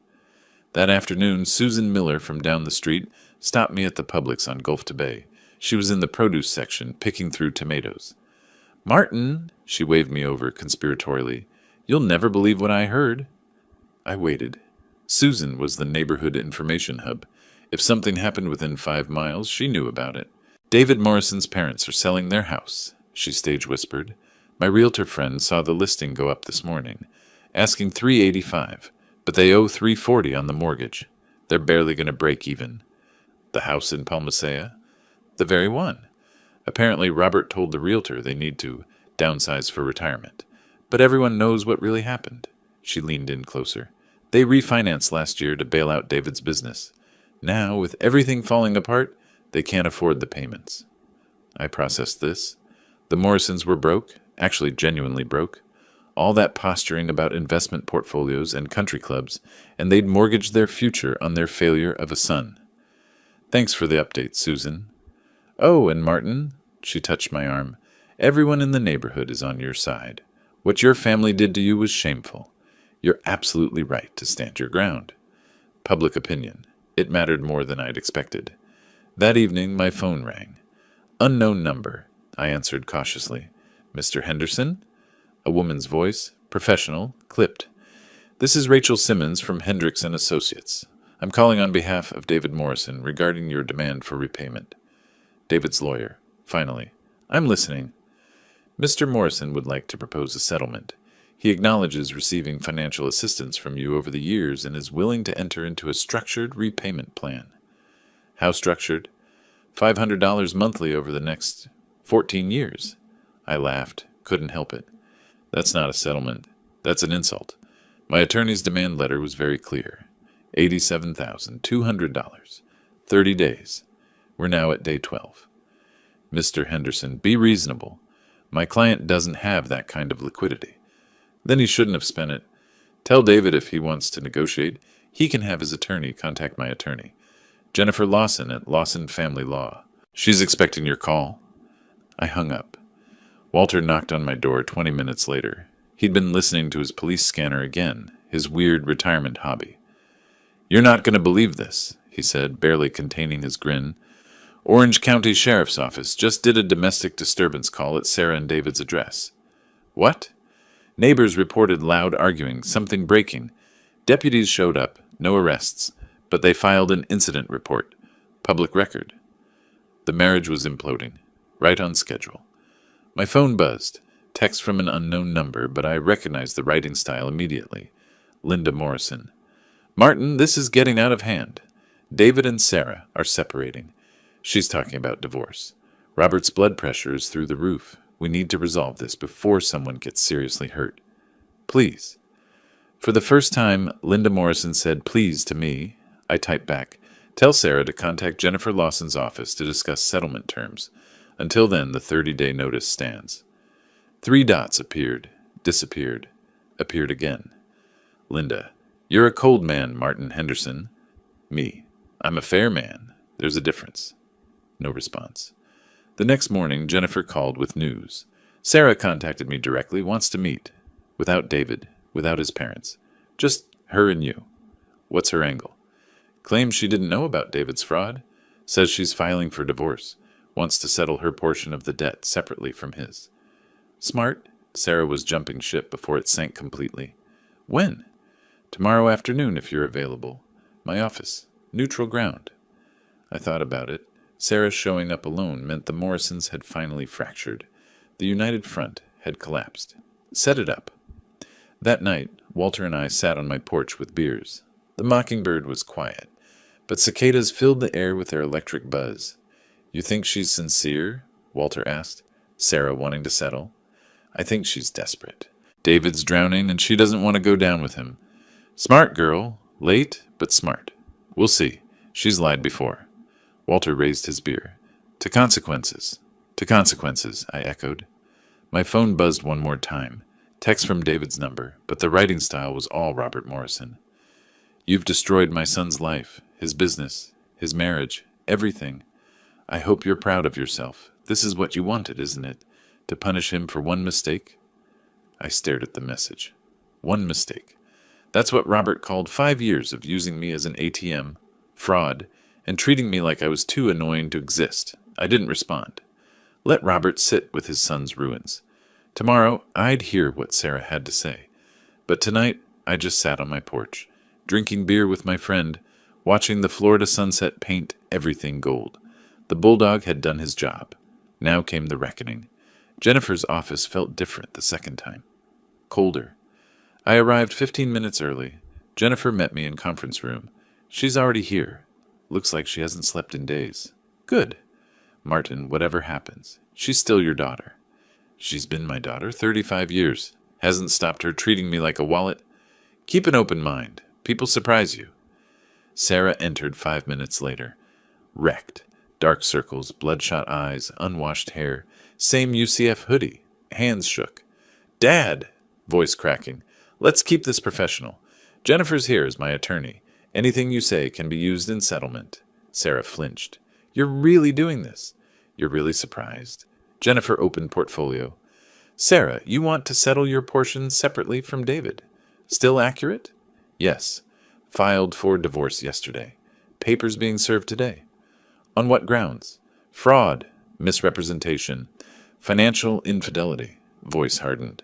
That afternoon, Susan Miller from down the street stopped me at the Publix on Gulf to Bay. She was in the produce section, picking through tomatoes. "Martin," she waved me over conspiratorially, "you'll never believe what I heard." I waited. Susan was the neighborhood information hub. If something happened within 5 miles, she knew about it. "David Morrison's parents are selling their house," she stage whispered. "My realtor friend saw the listing go up this morning, asking $385, but they owe $340 on the mortgage. They're barely going to break even." "The house in Palmasea?" "The very one. Apparently Robert told the realtor they need to downsize for retirement. But everyone knows what really happened." She leaned in closer. "They refinanced last year to bail out David's business. Now, with everything falling apart, they can't afford the payments." I processed this. The Morrisons were broke, actually genuinely broke. All that posturing about investment portfolios and country clubs, and they'd mortgaged their future on their failure of a son. "Thanks for the update, Susan." "Oh, and Martin," she touched my arm, "everyone in the neighborhood is on your side. What your family did to you was shameful. You're absolutely right to stand your ground." Public opinion. It mattered more than I'd expected. That evening, my phone rang. "Unknown number," I answered cautiously. "Mr. Henderson?" A woman's voice, professional, clipped. "This is Rachel Simmons from Hendricks & Associates. I'm calling on behalf of David Morrison regarding your demand for repayment." David's lawyer. Finally. "I'm listening." "Mr. Morrison would like to propose a settlement. He acknowledges receiving financial assistance from you over the years and is willing to enter into a structured repayment plan." "How structured?" $500 monthly over the next 14 years. I laughed. Couldn't help it. "That's not a settlement. That's an insult. My attorney's demand letter was very clear. $87,200. 30 days. We're now at day 12. "Mr. Henderson, be reasonable. My client doesn't have that kind of liquidity." "Then he shouldn't have spent it. Tell David if he wants to negotiate, he can have his attorney contact my attorney, Jennifer Lawson at Lawson Family Law. She's expecting your call." I hung up. Walter knocked on my door 20 minutes later. He'd been listening to his police scanner again, his weird retirement hobby. "You're not going to believe this," he said, barely containing his grin. "Orange County Sheriff's Office just did a domestic disturbance call at Sarah and David's address." "What?" "Neighbors reported loud arguing, something breaking. Deputies showed up, no arrests, but they filed an incident report. Public record." The marriage was imploding, right on schedule. My phone buzzed. Text from an unknown number, but I recognized the writing style immediately. Linda Morrison. "Martin, this is getting out of hand. David and Sarah are separating. She's talking about divorce. Robert's blood pressure is through the roof. We need to resolve this before someone gets seriously hurt. Please." For the first time, Linda Morrison said please to me. I typed back, "Tell Sarah to contact Jennifer Lawson's office to discuss settlement terms. Until then, the 30-day notice stands." 3 dots appeared, disappeared, appeared again. Linda. "You're a cold man, Martin Henderson." Me. "I'm a fair man. There's a difference." No response. The next morning, Jennifer called with news. "Sarah contacted me directly, wants to meet. Without David, without his parents. Just her and you." "What's her angle?" "Claims she didn't know about David's fraud. Says she's filing for divorce. Wants to settle her portion of the debt separately from his." "Smart." Sarah was jumping ship before it sank completely. "When?" "Tomorrow afternoon, if you're available. My office. Neutral ground." I thought about it. Sarah showing up alone meant the Morrisons had finally fractured. The United Front had collapsed. Set it up. That night, Walter and I sat on my porch with beers. The mockingbird was quiet, but cicadas filled the air with their electric buzz. You think she's sincere? Walter asked, Sarah wanting to settle. I think she's desperate. David's drowning, and she doesn't want to go down with him. Smart girl. Late, but smart. We'll see. She's lied before. Walter raised his beer. To consequences. To consequences, I echoed. My phone buzzed one more time. Text from David's number, but the writing style was all Robert Morrison. You've destroyed my son's life, his business, his marriage, everything. I hope you're proud of yourself. This is what you wanted, isn't it? To punish him for one mistake? I stared at the message. One mistake. That's what Robert called 5 years of using me as an ATM, fraud, and treating me like I was too annoying to exist. I didn't respond. Let Robert sit with his son's ruins. Tomorrow, I'd hear what Sarah had to say. But tonight, I just sat on my porch, drinking beer with my friend, watching the Florida sunset paint everything gold. The bulldog had done his job. Now came the reckoning. Jennifer's office felt different the second time. Colder. I arrived 15 minutes early. Jennifer met me in conference room. She's already here. Looks like she hasn't slept in days. Good. Martin, whatever happens, she's still your daughter. She's been my daughter 35 years. Hasn't stopped her treating me like a wallet. Keep an open mind. People surprise you. Sarah entered 5 minutes later. Wrecked. Dark circles, bloodshot eyes, unwashed hair. Same UCF hoodie. Hands shook. Dad! Voice cracking. Let's keep this professional. Jennifer's here as my attorney. Anything you say can be used in settlement. Sarah flinched. You're really doing this? You're really surprised? Jennifer opened portfolio. Sarah, you want to settle your portion separately from David. Still accurate? Yes. Filed for divorce yesterday. Papers being served today. On what grounds? Fraud, misrepresentation, financial infidelity. Voice hardened.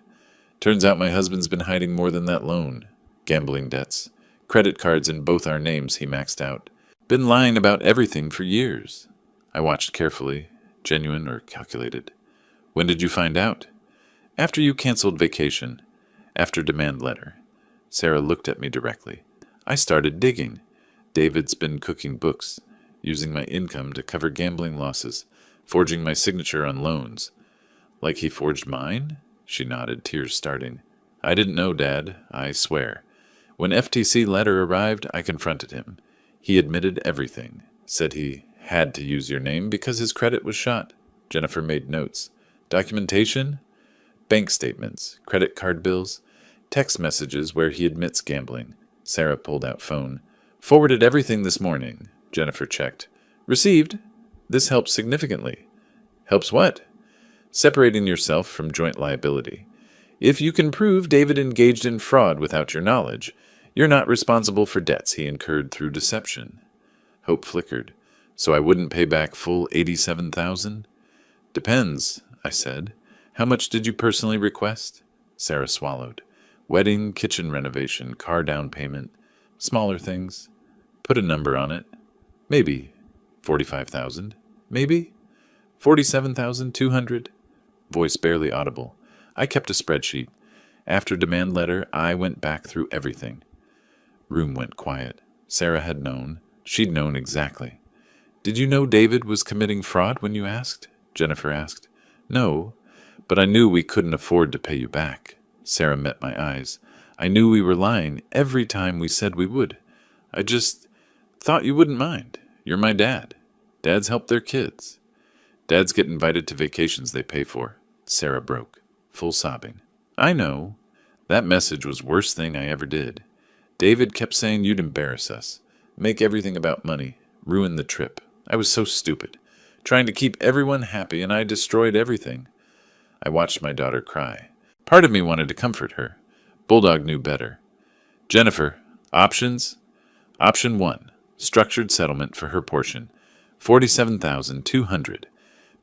Turns out my husband's been hiding more than that loan. Gambling debts. Credit cards in both our names he maxed out. Been lying about everything for years. I watched carefully, genuine or calculated. When did you find out? After you canceled vacation. After demand letter. Sarah looked at me directly. I started digging. David's been cooking books, using my income to cover gambling losses, forging my signature on loans. Like he forged mine? She nodded, tears starting. I didn't know, Dad, I swear. When FTC letter arrived, I confronted him. He admitted everything, said he had to use your name because his credit was shot. Jennifer made notes. Documentation? Bank statements, credit card bills, text messages where he admits gambling. Sarah pulled out phone. Forwarded everything this morning. Jennifer checked. Received. This helps significantly. Helps what? Separating yourself from joint liability. If you can prove David engaged in fraud without your knowledge, you're not responsible for debts he incurred through deception. Hope flickered. So I wouldn't pay back full $87,000? Depends, I said. How much did you personally request? Sarah swallowed. Wedding, kitchen renovation, car down payment, smaller things. Put a number on it. Maybe 45,000. Maybe 47,200. Voice barely audible. I kept a spreadsheet. After demand letter, I went back through everything. Room went quiet. Sarah had known. She'd known exactly. Did you know David was committing fraud when you asked? Jennifer asked. No, but I knew we couldn't afford to pay you back. Sarah met my eyes. I knew we were lying every time we said we would. I just thought you wouldn't mind. You're my dad. Dads help their kids. Dads get invited to vacations they pay for. Sarah broke, full sobbing. I know. That message was worst thing I ever did. David kept saying you'd embarrass us, make everything about money, ruin the trip. I was so stupid, trying to keep everyone happy, and I destroyed everything. I watched my daughter cry. Part of me wanted to comfort her. Bulldog knew better. Jennifer, options? Option 1, structured settlement for her portion, $47,200.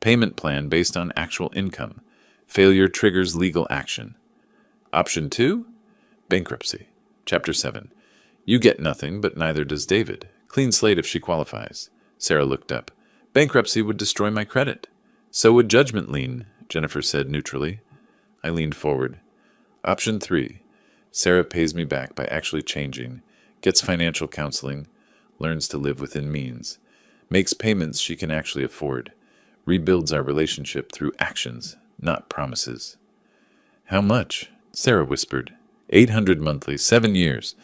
Payment plan based on actual income. Failure triggers legal action. Option 2, bankruptcy. Chapter 7. You get nothing, but neither does David. Clean slate if she qualifies. Sarah looked up. Bankruptcy would destroy my credit. So would judgment lien, Jennifer said neutrally. I leaned forward. Option 3. Sarah pays me back by actually changing, gets financial counseling, learns to live within means, makes payments she can actually afford, rebuilds our relationship through actions, not promises. How much? Sarah whispered. $800 monthly, 7 years.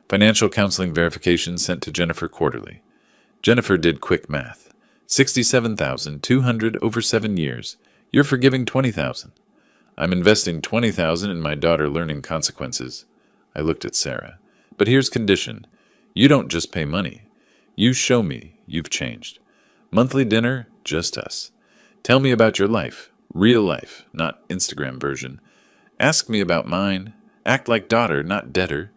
Financial counseling verification sent to Jennifer quarterly. Jennifer did quick math. $67,200 over 7 years. You're forgiving $20,000. I'm investing $20,000 in my daughter learning consequences. I looked at Sarah. But here's condition. You don't just pay money. You show me you've changed. Monthly dinner, just us. Tell me about your life. Real life, not Instagram version. Ask me about mine. Act like daughter, not debtor.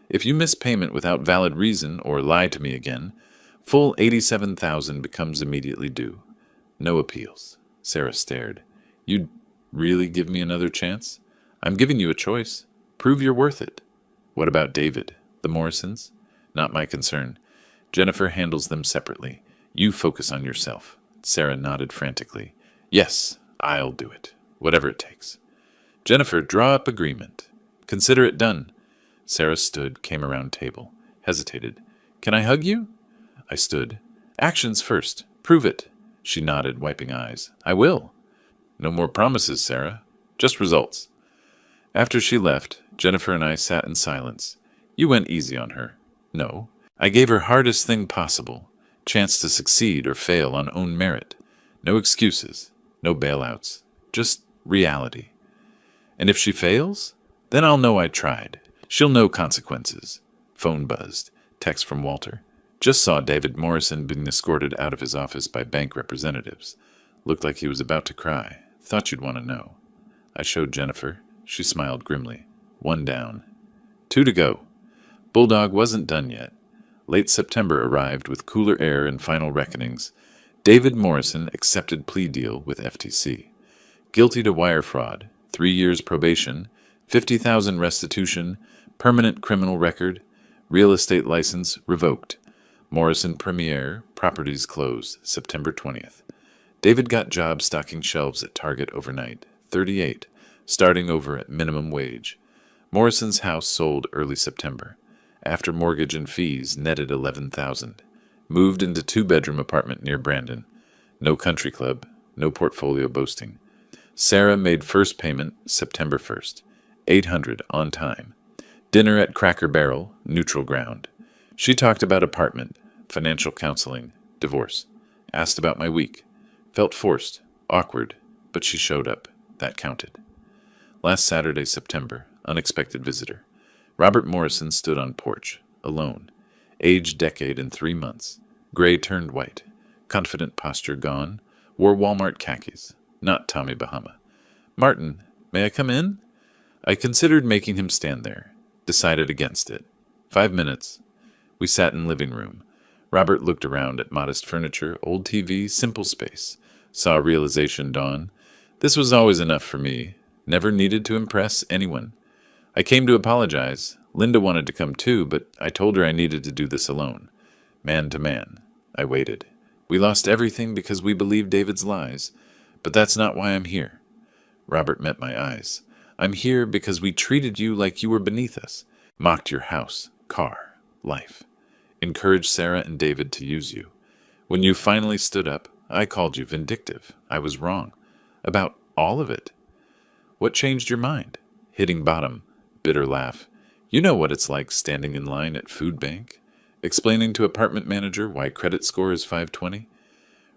If you miss payment without valid reason or lie to me again, full $87,000 becomes immediately due. No appeals. Sarah stared. You'd really give me another chance? I'm giving you a choice. Prove you're worth it. What about David? The Morrisons? Not my concern. Jennifer handles them separately. You focus on yourself. Sarah nodded frantically. Yes, I'll do it. Whatever it takes. Jennifer, draw up agreement. Consider it done. Sarah stood, came around table, hesitated. Can I hug you? I stood. Actions first. Prove it. She nodded, wiping eyes. I will. No more promises, Sarah. Just results. After she left, Jennifer and I sat in silence. You went easy on her. No. I gave her hardest thing possible. Chance to succeed or fail on own merit. No excuses. No bailouts. Just reality. And if she fails, then I'll know I tried. She'll know consequences. Phone buzzed. Text from Walter. Just saw David Morrison being escorted out of his office by bank representatives. Looked like he was about to cry. Thought you'd want to know. I showed Jennifer. She smiled grimly. 1 down. 2 to go. Bulldog wasn't done yet. Late September arrived with cooler air and final reckonings. David Morrison accepted plea deal with FTC. Guilty to wire fraud. 3 years probation. $50,000 restitution. Permanent criminal record. Real estate license revoked. Morrison Premier, properties closed, September 20th. David got job stocking shelves at Target overnight, 38, starting over at minimum wage. Morrison's house sold early September. After mortgage and fees, netted $11,000. Moved into 2-bedroom apartment near Brandon. No country club, no portfolio boasting. Sarah made first payment September 1st, $800 on time. Dinner at Cracker Barrel, neutral ground. She talked about apartment, financial counseling, divorce. Asked about my week. Felt forced, awkward, but she showed up. That counted. Last Saturday, September, unexpected visitor. Robert Morrison stood on porch, alone. Age decade and 3 months. Gray turned white. Confident posture gone. Wore Walmart khakis. Not Tommy Bahama. Martin, may I come in? I considered making him stand there. Decided against it. 5 minutes. We sat in living room. Robert looked around at modest furniture, old TV, simple space. Saw realization dawn. This was always enough for me. Never needed to impress anyone. I came to apologize. Linda wanted to come too, but I told her I needed to do this alone. Man to man. I waited. We lost everything because we believed David's lies. But that's not why I'm here. Robert met my eyes. I'm here because we treated you like you were beneath us. Mocked your house, car, life. Encouraged Sarah and David to use you. When you finally stood up, I called you vindictive. I was wrong. About all of it. What changed your mind? Hitting bottom. Bitter laugh. You know what it's like standing in line at food bank. Explaining to apartment manager why credit score is 520.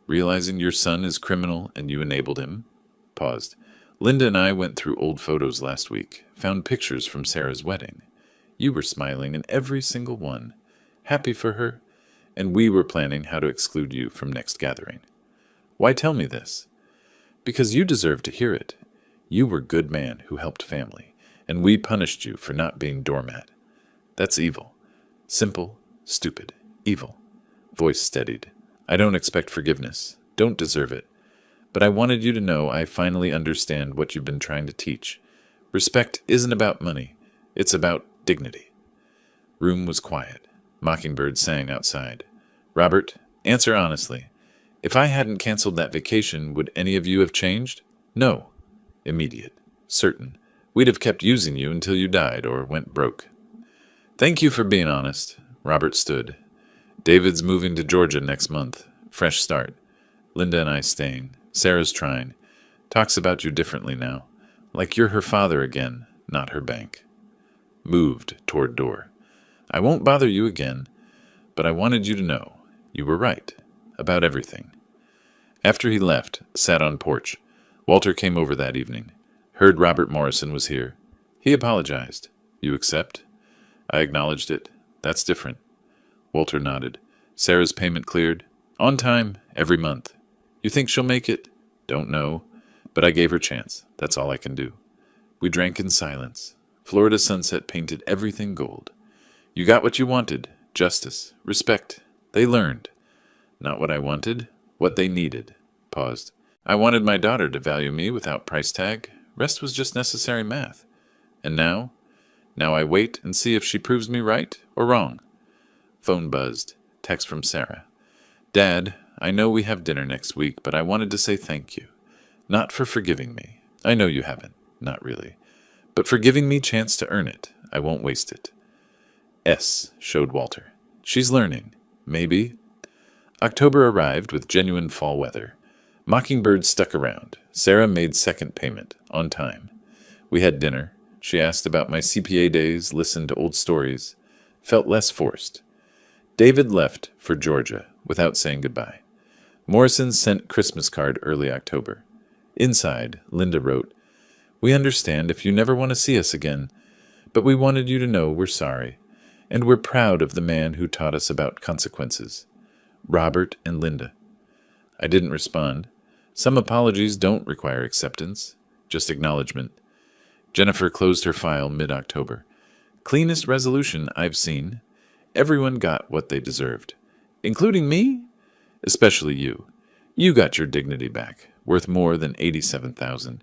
Realizing your son is criminal and you enabled him. Paused. Linda and I went through old photos last week. Found pictures from Sarah's wedding. You were smiling in every single one. Happy for her. And we were planning how to exclude you from next gathering. Why tell me this? Because you deserve to hear it. You were good man who helped family, and we punished you for not being doormat. That's evil. Simple, stupid, evil. Voice steadied. I don't expect forgiveness. Don't deserve it. But I wanted you to know I finally understand what you've been trying to teach. Respect isn't about money. It's about dignity. Room was quiet. Mockingbird sang outside. Robert, Answer honestly. If I hadn't canceled that vacation, would any of you have changed? No. Immediate. Certain. We'd have kept using you until you died or went broke. Thank you for being honest. Robert stood. David's moving to Georgia next month. Fresh start. Linda and I staying. Sarah's trying. Talks about you differently now. Like you're her father again, not her bank. Moved toward door. I won't bother you again, but I wanted you to know. You were right. About everything. After he left, sat on porch. Walter came over that evening. Heard Robert Morrison was here. He apologized. You accept? I acknowledged it. That's different. Walter nodded. Sarah's payment cleared? On time, every month. You think she'll make it? Don't know. But I gave her chance. That's all I can do. We drank in silence. Florida sunset painted everything gold. You got what you wanted. Justice. Respect. They learned. Not what I wanted. What they needed. Paused. I wanted my daughter to value me without price tag. Rest was just necessary math. And now? Now I wait and see if she proves me right or wrong. Phone buzzed. Text from Sarah. Dad, I know we have dinner next week, but I wanted to say thank you. Not for forgiving me. I know you haven't. Not really. But for giving me chance to earn it. I won't waste it. S. showed Walter. She's learning. Maybe. October arrived with genuine fall weather. Mockingbird stuck around. Sarah made second payment, on time. We had dinner. She asked about my CPA days, listened to old stories. Felt less forced. David left for Georgia without saying goodbye. Morrison sent Christmas card early October. Inside, Linda wrote, We understand if you never want to see us again, but we wanted you to know we're sorry, and we're proud of the man who taught us about consequences. Robert and Linda. I didn't respond. Some apologies don't require acceptance, just acknowledgement. Jennifer closed her file mid-October. Cleanest resolution I've seen. Everyone got what they deserved. Including me? Especially you. You got your dignity back, worth more than $87,000.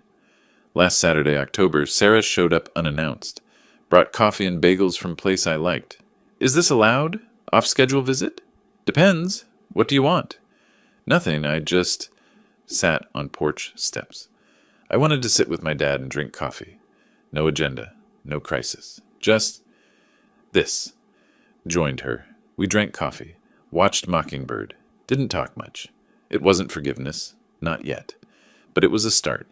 Last Saturday, October, Sarah showed up unannounced. Brought coffee and bagels from place I liked. Is this allowed? Off-schedule visit? Depends. What do you want? Nothing, I just sat on porch steps. I wanted to sit with my dad and drink coffee. No agenda, no crisis. Just this. Joined her. We drank coffee. Watched Mockingbird. Didn't talk much. It wasn't forgiveness. Not yet. But it was a start.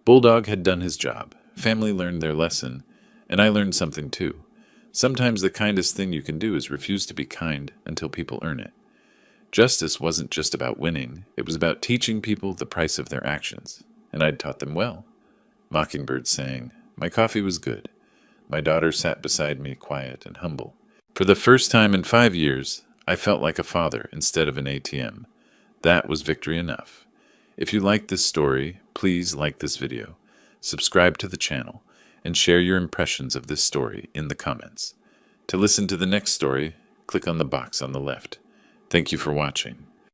Bulldog had done his job. Family learned their lesson. And I learned something too. Sometimes the kindest thing you can do is refuse to be kind until people earn it. Justice wasn't just about winning. It was about teaching people the price of their actions. And I'd taught them well. Mockingbird sang. My coffee was good. My daughter sat beside me, quiet and humble. For the first time in 5 years, I felt like a father instead of an ATM. That was victory enough. If you like this story, please like this video, subscribe to the channel, and share your impressions of this story in the comments. To listen to the next story, click on the box on the left. Thank you for watching.